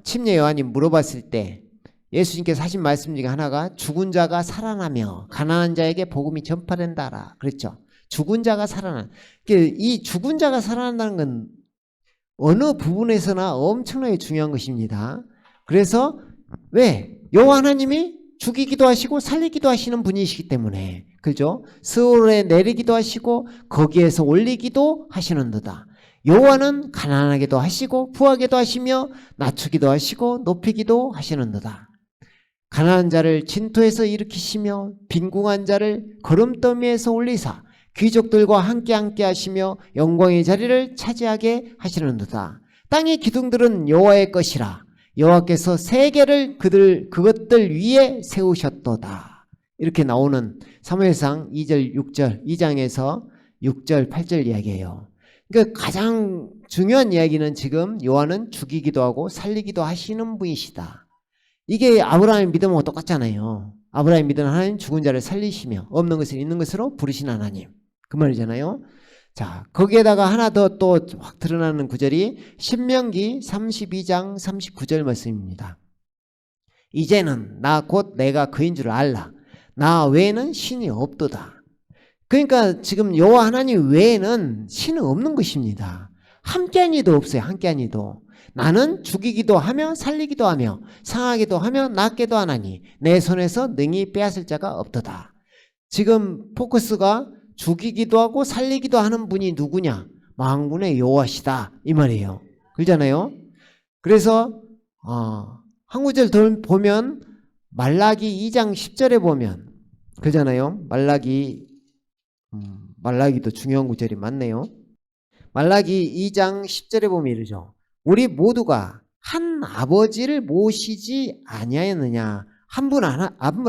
침례 요한이 물어봤을 때 예수님께서 하신 말씀 중에 하나가 죽은 자가 살아나며 가난한 자에게 복음이 전파된다라 그랬죠. 죽은 자가 살아나. 이 죽은 자가 살아난다는 건 어느 부분에서나 엄청나게 중요한 것입니다. 그래서 왜? 여호와 하나님이 죽이기도 하시고 살리기도 하시는 분이시기 때문에, 그죠? 스올에 내리기도 하시고 거기에서 올리기도 하시는도다. 여호와는 가난하게도 하시고 부하게도 하시며 낮추기도 하시고 높이기도 하시는도다. 가난한 자를 진토에서 일으키시며 빈궁한 자를 거름더미에서 올리사 귀족들과 함께 하시며 영광의 자리를 차지하게 하시는도다. 땅의 기둥들은 여호와의 것이라. 여호와께서 세계를 그것들 위에 세우셨도다. 이렇게 나오는 사무엘상 2절 6절 2장에서 6절 8절 이야기예요. 그러니까 가장 중요한 이야기는 지금 요한은 죽이기도 하고 살리기도 하시는 분이시다. 이게 아브라함의 믿음하고 똑같잖아요. 아브라함의 믿음은 하나님 죽은 자를 살리시며 없는 것을 있는 것으로 부르신 하나님, 그 말이잖아요. 자, 거기에다가 하나 더 또 확 드러나는 구절이 신명기 32장 39절 말씀입니다. 이제는 나 곧 내가 그인 줄 알라. 나 외에는 신이 없도다. 그러니까 지금 여호와 하나님 외에는 신은 없는 것입니다. 함께한 이도 없어요. 함께한 이도. 나는 죽이기도 하며 살리기도 하며 상하기도 하며 낫게도 하나니 내 손에서 능히 빼앗을 자가 없도다. 지금 포커스가 죽이기도 하고 살리기도 하는 분이 누구냐? 만군의 여호와시다 이 말이에요. 그렇잖아요. 그래서 한 구절 더 보면 말라기 2장 10절에 보면 그렇잖아요. 말라기도 중요한 구절이 많네요. 말라기 2장 10절에 보면 이러죠. 우리 모두가 한 아버지를 모시지 아니하였느냐. 한 분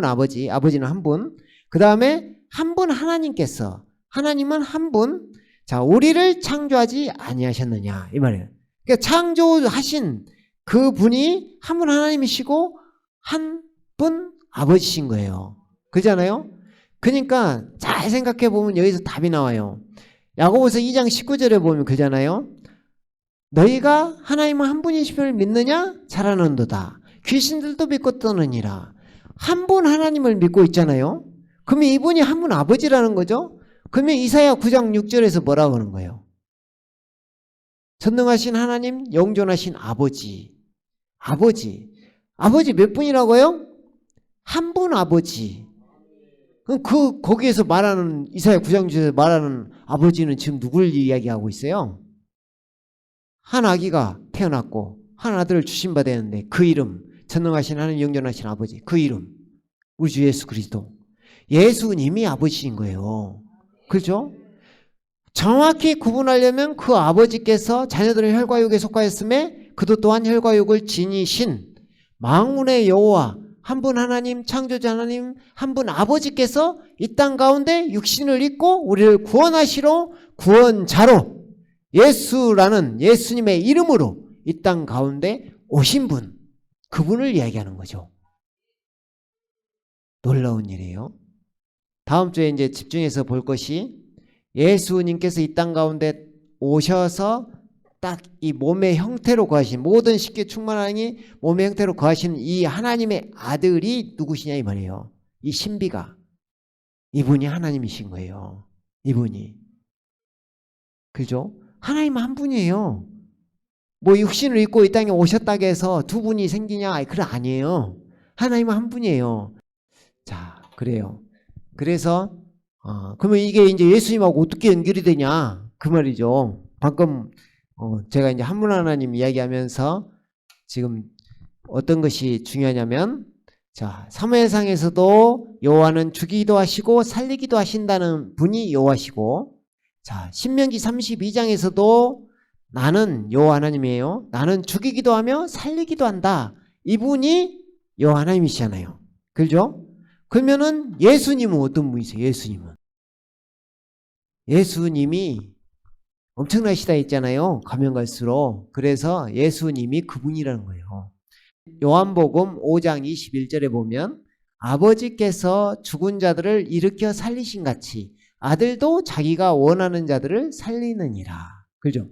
아버지, 아버지는 한 분. 그 다음에 한 분 하나님께서, 하나님은 한 분. 자, 우리를 창조하지 아니하셨느냐 이 말이에요. 그러니까 창조하신 그 분이 한 분 하나님이시고 한 분 아버지신 거예요. 그렇잖아요. 그러니까 잘 생각해 보면 여기서 답이 나와요. 야고보서 2장 19절에 보면 그잖아요. 너희가 하나님은 한 분이심을 믿느냐? 잘하는도다. 귀신들도 믿고 떠느니라. 한 분 하나님을 믿고 있잖아요. 그러면 이분이 한 분 아버지라는 거죠. 그러면 이사야 9장 6절에서 뭐라고 하는 거예요? 전능하신 하나님, 영존하신 아버지. 아버지 몇 분이라고요? 한 분 아버지. 그럼 거기에서 말하는, 이사야 9장 6절에서 말하는 아버지는 지금 누굴 이야기하고 있어요? 한 아기가 태어났고 한 아들을 주신바 되는데 그 이름, 전능하신 하나님, 영존하신 아버지, 그 이름 우리 주 예수 그리스도. 예수님이 아버지인 거예요. 그렇죠? 정확히 구분하려면 그 아버지께서 자녀들의 혈과육에 속하였음에 그도 또한 혈과육을 지니신 만군의 여호와 한 분 하나님, 창조자 하나님, 한 분 아버지께서 이 땅 가운데 육신을 입고 우리를 구원하시러 구원자로 예수라는 예수님의 이름으로 이 땅 가운데 오신 분, 그분을 이야기하는 거죠. 놀라운 일이에요. 다음 주에 이제 집중해서 볼 것이 예수님께서 이 땅 가운데 오셔서 딱 이 몸의 형태로 거하신, 모든 식기 충만하니 몸의 형태로 거하신 이 하나님의 아들이 누구시냐 이 말이에요. 이 신비가. 이분이 하나님이신 거예요. 이분이. 그죠? 하나님 한 분이에요. 뭐 육신을 입고 이 땅에 오셨다고 해서 두 분이 생기냐? 그래 아니에요. 하나님은 한 분이에요. 자, 그래요. 그래서 그러면 이게 이제 예수님하고 어떻게 연결이 되냐? 그 말이죠. 방금 제가 이제 한 분 하나님 이야기하면서 지금 어떤 것이 중요하냐면, 자, 사무엘상에서도 여호와는 죽이기도 하시고 살리기도 하신다는 분이 여호와시고, 자, 신명기 32장에서도 나는 여호와 하나님이에요. 나는 죽이기도 하며 살리기도 한다. 이분이 여호와 하나님이시잖아요. 그렇죠? 그러면은 예수님은 어떤 분이세요? 예수님이 엄청나시다 했잖아요. 가면 갈수록. 그래서 예수님이 그분이라는 거예요. 요한복음 5장 21절에 보면 아버지께서 죽은 자들을 일으켜 살리신 같이 아들도 자기가 원하는 자들을 살리느니라. 그죠?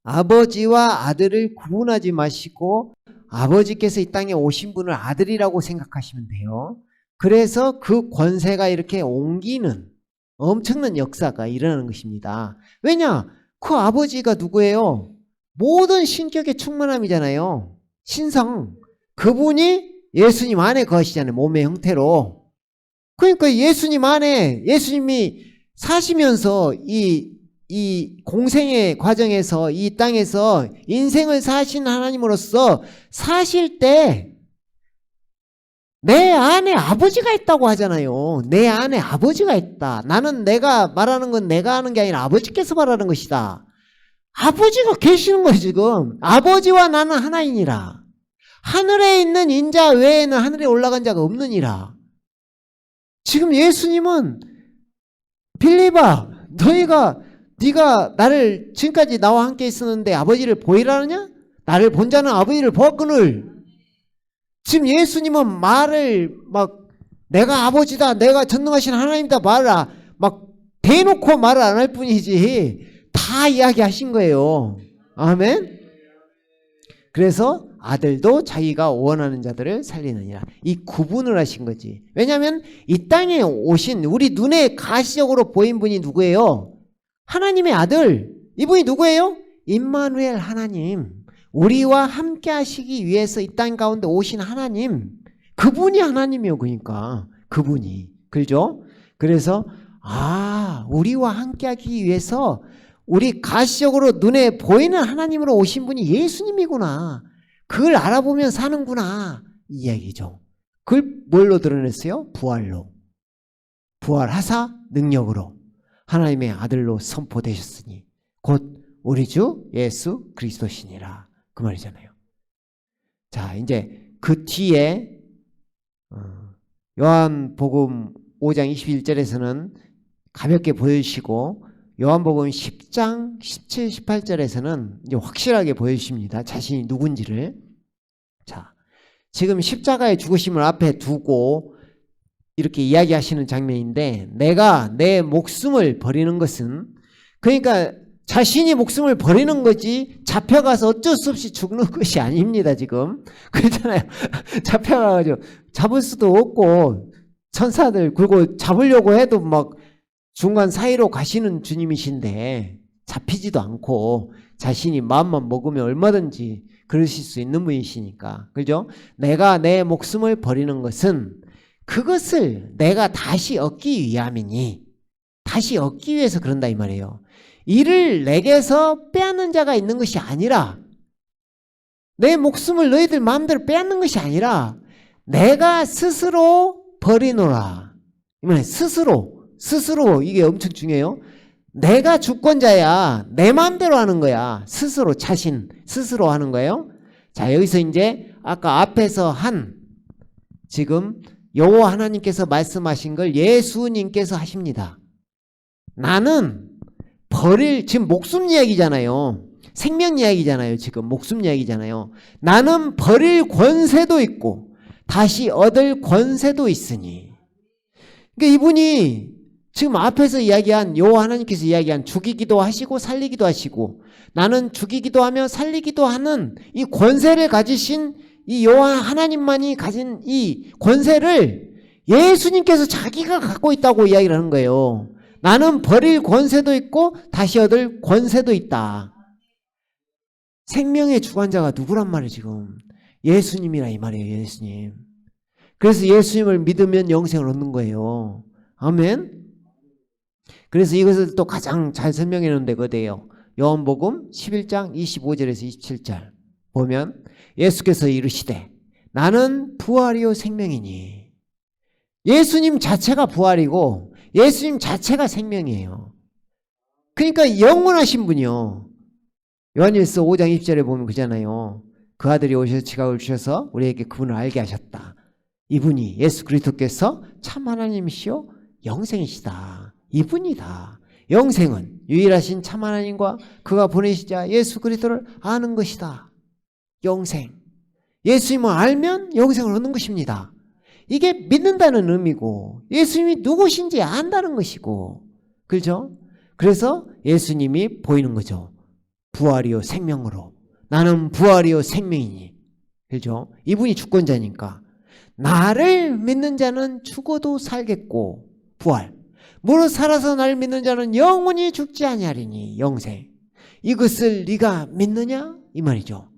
아버지와 아들을 구분하지 마시고 아버지께서 이 땅에 오신 분을 아들이라고 생각하시면 돼요. 그래서 그 권세가 이렇게 옮기는 엄청난 역사가 일어나는 것입니다. 왜냐? 그 아버지가 누구예요? 모든 신격의 충만함이잖아요. 신성. 그분이 예수님 안에 거하시잖아요. 몸의 형태로. 그러니까 예수님 안에 예수님이 사시면서 이 공생의 과정에서 이 땅에서 인생을 사신 하나님으로서 사실 때 내 안에 아버지가 있다고 하잖아요. 내 안에 아버지가 있다. 나는 내가 말하는 건 내가 하는 게 아니라 아버지께서 말하는 것이다. 아버지가 계시는 거예요 지금. 아버지와 나는 하나이니라. 하늘에 있는 인자 외에는 하늘에 올라간 자가 없느니라. 지금 예수님은 빌리바 네가 나를 지금까지 나와 함께 있었는데 아버지를 보이라느냐? 나를 본 자는 아버지를 보았거늘. 지금 예수님은 말을 막 내가 아버지다, 내가 전능하신 하나님이다 말을 막 대놓고 말을 안 할 뿐이지 다 이야기하신 거예요. 아멘. 그래서 아들도 자기가 원하는 자들을 살리느니라. 이 구분을 하신 거지. 왜냐하면 이 땅에 오신 우리 눈에 가시적으로 보인 분이 누구예요? 하나님의 아들. 이분이 누구예요? 임마누엘 하나님. 우리와 함께 하시기 위해서 이 땅 가운데 오신 하나님. 그분이 하나님이요. 그러니까 그분이. 그죠? 그래서 우리와 함께 하기 위해서 우리 가시적으로 눈에 보이는 하나님으로 오신 분이 예수님이구나. 그걸 알아보면 사는구나. 이 이야기죠. 그걸 뭘로 드러냈어요? 부활로. 부활하사 능력으로 하나님의 아들로 선포되셨으니 곧 우리 주 예수 그리스도시니라. 그 말이잖아요. 자, 이제 그 뒤에 요한복음 5장 21절에서는 가볍게 보여주시고 요한복음 10장 17, 18절에서는 이제 확실하게 보여주십니다. 자신이 누군지를. 자, 지금 십자가의 죽으심을 앞에 두고 이렇게 이야기하시는 장면인데, 내가 내 목숨을 버리는 것은, 그러니까 자신이 목숨을 버리는 거지 잡혀가서 어쩔 수 없이 죽는 것이 아닙니다. 지금 그렇잖아요. 잡혀가가지고 잡을 수도 없고 천사들 그리고 잡으려고 해도 막 중간 사이로 가시는 주님이신데 잡히지도 않고 자신이 마음만 먹으면 얼마든지 그러실 수 있는 분이시니까, 그죠? 내가 내 목숨을 버리는 것은 그것을 내가 다시 얻기 위함이니, 다시 얻기 위해서 그런다 이 말이에요. 이를 내게서 빼앗는 자가 있는 것이 아니라, 내 목숨을 너희들 마음대로 빼앗는 것이 아니라 내가 스스로 버리노라. 이 말이에요. 스스로 이게 엄청 중요해요. 내가 주권자야. 내 마음대로 하는 거야. 스스로 자신 스스로 하는 거예요. 자, 여기서 이제 아까 앞에서 지금 여호와 하나님께서 말씀하신 걸 예수님께서 하십니다. 나는 지금 목숨 이야기잖아요. 생명 이야기잖아요. 지금 목숨 이야기잖아요. 나는 버릴 권세도 있고 다시 얻을 권세도 있으니. 그러니까 이분이 지금 앞에서 이야기한 여호와 하나님께서 이야기한 죽이기도 하시고 살리기도 하시고 나는 죽이기도 하며 살리기도 하는 이 권세를 가지신 이 여호와 하나님만이 가진 이 권세를 예수님께서 자기가 갖고 있다고 이야기를 하는 거예요. 나는 버릴 권세도 있고 다시 얻을 권세도 있다. 생명의 주관자가 누구란 말이에요 지금? 예수님이라 이 말이에요. 예수님. 그래서 예수님을 믿으면 영생을 얻는 거예요. 아멘. 그래서 이것을 또 가장 잘 설명해 놓은 데가 어디예요? 요한복음 11장 25절에서 27절 보면 예수께서 이르시되 나는 부활이요 생명이니. 예수님 자체가 부활이고 예수님 자체가 생명이에요. 그러니까 영원하신 분이요. 요한일서 5장 20절에 보면 그잖아요. 그 아들이 오셔서 지각을 주셔서 우리에게 그분을 알게 하셨다. 이분이 예수 그리스도께서 참 하나님이시요 영생이시다. 이분이다. 영생은 유일하신 참 하나님과 그가 보내시자 예수 그리스도를 아는 것이다. 영생. 예수님을 알면 영생을 얻는 것입니다. 이게 믿는다는 의미고 예수님이 누구신지 안다는 것이고, 그렇죠? 그래서 예수님이 보이는 거죠. 부활이요 생명으로. 나는 부활이요 생명이니. 그렇죠? 이분이 주권자니까. 나를 믿는 자는 죽어도 살겠고 부활. 무릇 살아서 나를 믿는 자는 영원히 죽지 아니하리니. 영생. 이것을 네가 믿느냐? 이 말이죠.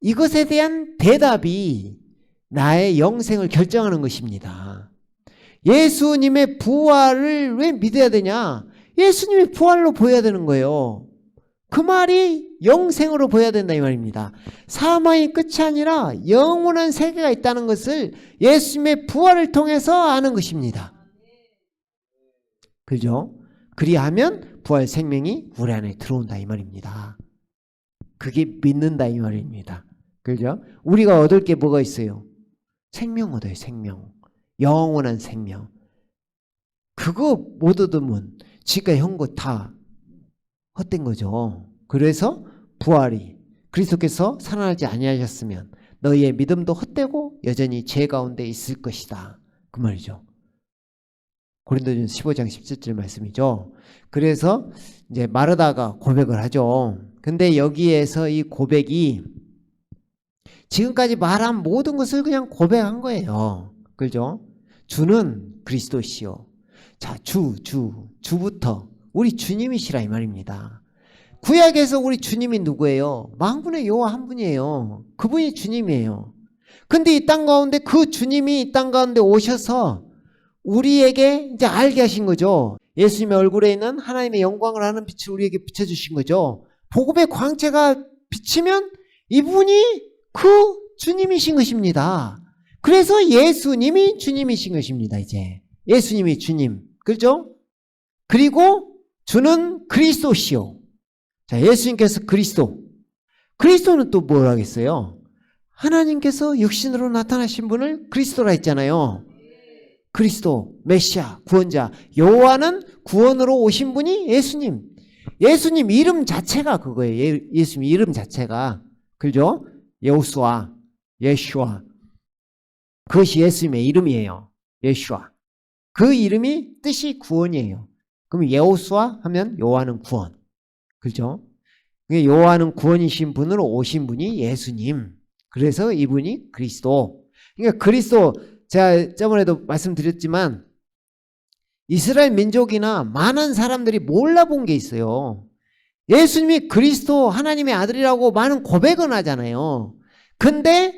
이것에 대한 대답이 나의 영생을 결정하는 것입니다. 예수님의 부활을 왜 믿어야 되냐? 예수님의 부활로 보여야 되는 거예요. 그 말이 영생으로 보여야 된다 이 말입니다. 사망이 끝이 아니라 영원한 세계가 있다는 것을 예수님의 부활을 통해서 아는 것입니다. 그죠? 그리하면 부활 생명이 우리 안에 들어온다 이 말입니다. 그게 믿는다 이 말입니다. 그죠? 우리가 얻을 게 뭐가 있어요? 생명 얻어요. 생명. 영원한 생명. 그거 못 얻으면 지가 한 거 다 헛된 거죠. 그래서 부활이 그리스도께서 살아나지 아니하셨으면 너희의 믿음도 헛되고 여전히 죄 가운데 있을 것이다. 그 말이죠. 고린도전서 15장 17절 말씀이죠. 그래서 이제 마르다가 고백을 하죠. 근데 여기에서 이 고백이 지금까지 말한 모든 것을 그냥 고백한 거예요. 그죠? 주는 그리스도시요. 자, 주부터 우리 주님이시라 이 말입니다. 구약에서 우리 주님이 누구예요? 만군의 여호와 한 분이에요. 그분이 주님이에요. 근데 이 땅 가운데 그 주님이 이 땅 가운데 오셔서 우리에게 이제 알게 하신 거죠. 예수님의 얼굴에 있는 하나님의 영광을 하는 빛을 우리에게 비춰주신 거죠. 복음의 광채가 비치면 이분이 그 주님이신 것입니다. 그래서 예수님이 주님이신 것입니다. 이제 예수님이 주님, 그렇죠? 그리고 주는 그리스도시요. 자, 예수님께서 그리스도는 또 뭘 하겠어요? 하나님께서 육신으로 나타나신 분을 그리스도라 했잖아요. 그리스도, 메시아, 구원자. 여호와는 구원으로 오신 분이 예수님. 예수님 이름 자체가 그거예요. 예수님 이름 자체가. 그죠? 여호수아, 예슈아. 그것이 예수님의 이름이에요. 예슈아. 그 이름이 뜻이 구원이에요. 그럼 여호수아 하면 여호와는 구원. 그죠? 요한은 구원이신 분으로 오신 분이 예수님. 그래서 이분이 그리스도. 그러니까 그리스도, 제가 저번에도 말씀드렸지만 이스라엘 민족이나 많은 사람들이 몰라본 게 있어요. 예수님이 그리스도 하나님의 아들이라고 많은 고백은 하잖아요. 근데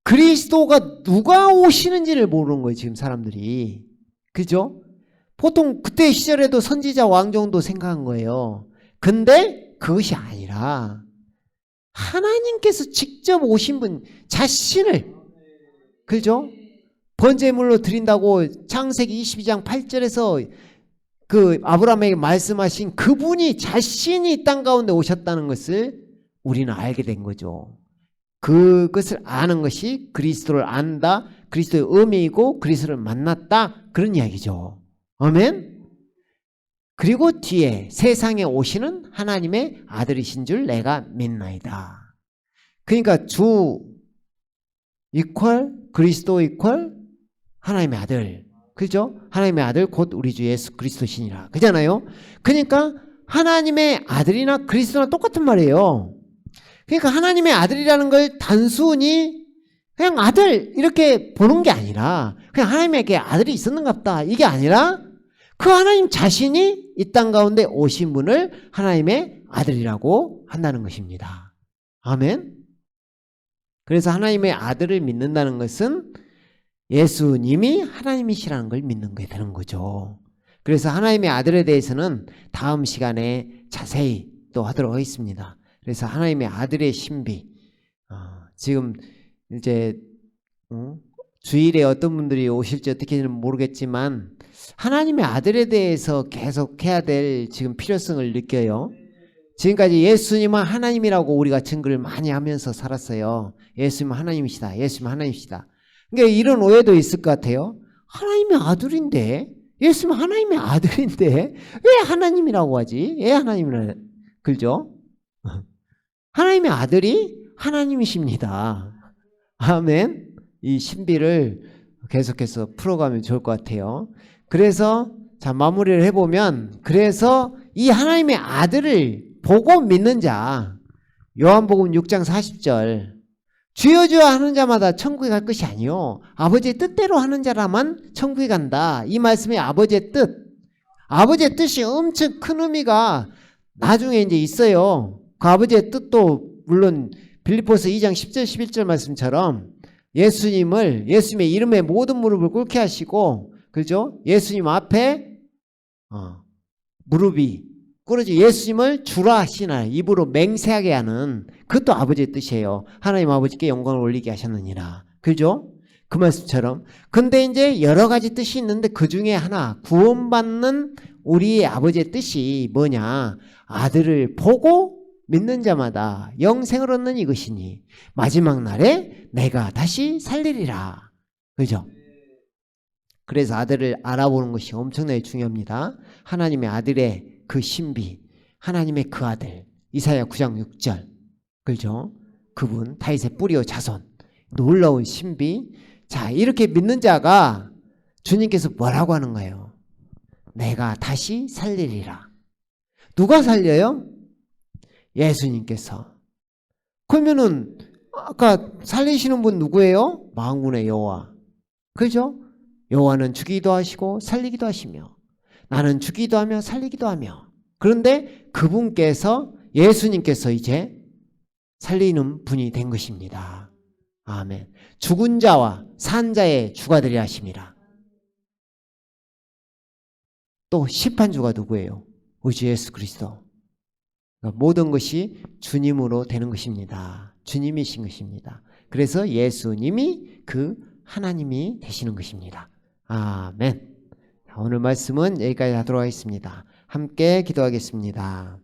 그리스도가 누가 오시는지를 모르는 거예요, 지금 사람들이. 그죠? 보통 그때 시절에도 선지자 왕정도 생각한 거예요. 근데 그것이 아니라 하나님께서 직접 오신 분 자신을, 그죠? 번제물로 드린다고 창세기 22장 8절에서 그 아브라함에게 말씀하신 그분이 자신이 이 땅 가운데 오셨다는 것을 우리는 알게 된 거죠. 그것을 아는 것이 그리스도를 안다, 그리스도의 의미이고 그리스도를 만났다, 그런 이야기죠. 아멘. 그리고 뒤에 세상에 오시는 하나님의 아들이신 줄 내가 믿나이다. 그러니까 주 이퀄 그리스도 이퀄 하나님의 아들, 그죠? 하나님의 아들 곧 우리 주 예수 그리스도시니라, 그잖아요. 그러니까 하나님의 아들이나 그리스도나 똑같은 말이에요. 그러니까 하나님의 아들이라는 걸 단순히 그냥 아들 이렇게 보는 게 아니라 그냥 하나님에게 아들이 있었는갑다, 이게 아니라 그 하나님 자신이 이 땅 가운데 오신 분을 하나님의 아들이라고 한다는 것입니다. 아멘. 그래서 하나님의 아들을 믿는다는 것은 예수님이 하나님이시라는 걸 믿는 게 되는 거죠. 그래서 하나님의 아들에 대해서는 다음 시간에 자세히 또 하도록 하겠습니다. 그래서 하나님의 아들의 신비, 지금 이제 주일에 어떤 분들이 오실지 어떻게는 모르겠지만 하나님의 아들에 대해서 계속 해야 될 지금 필요성을 느껴요. 지금까지 예수님은 하나님이라고 우리가 증거를 많이 하면서 살았어요. 예수님은 하나님이시다, 예수님은 하나님이시다. 그러니까 이런 오해도 있을 것 같아요. 하나님의 아들인데, 예수님은 하나님의 아들인데 왜 하나님이라고 하지? 왜 하나님이라, 그죠? 하나님의 아들이 하나님이십니다. 아멘. 이 신비를 계속해서 풀어가면 좋을 것 같아요. 그래서 자, 마무리를 해보면, 그래서 이 하나님의 아들을 보고 믿는 자, 요한복음 6장 40절, 주여 주여 하는 자마다 천국에 갈 것이 아니요 아버지의 뜻대로 하는 자라만 천국에 간다. 이 말씀이 아버지의 뜻, 아버지의 뜻이 엄청 큰 의미가 나중에 이제 있어요. 그 아버지의 뜻도 물론 빌립보서 2장 10절 11절 말씀처럼 예수님의 이름에 모든 무릎을 꿇게 하시고, 그죠? 예수님 앞에 무릎이 꿇어지 예수님을 주라 하시나 입으로 맹세하게 하는, 그것도 아버지의 뜻이에요. 하나님 아버지께 영광을 올리게 하셨느니라, 그죠? 그 말씀처럼. 근데 이제 여러 가지 뜻이 있는데 그 중에 하나, 구원받는 우리의 아버지의 뜻이 뭐냐? 아들을 보고 믿는 자마다 영생을 얻는 이것이니 마지막 날에 내가 다시 살리리라, 그죠? 그래서 아들을 알아보는 것이 엄청나게 중요합니다. 하나님의 아들의 그 신비, 하나님의 그 아들, 이사야 9장 6절, 그죠? 그분 다윗의 뿌리와 자손, 놀라운 신비. 자, 이렇게 믿는 자가 주님께서 뭐라고 하는 거예요? 내가 다시 살리리라. 누가 살려요? 예수님께서. 그러면은 아까 살리시는 분 누구예요? 만군의 여호와, 그죠? 여호와는 주기도 하시고 살리기도 하시며 나는 주기도 하며 살리기도 하며. 그런데 그분께서, 예수님께서 이제 살리는 분이 된 것입니다. 아멘. 죽은 자와 산 자의 주가 되려 하심이라. 또 심판주가 누구예요? 우리 주 예수 그리스도. 모든 것이 주님으로 되는 것입니다. 주님이신 것입니다. 그래서 예수님이 그 하나님이 되시는 것입니다. 아멘. 오늘 말씀은 여기까지 하도록 하겠습니다. 함께 기도하겠습니다.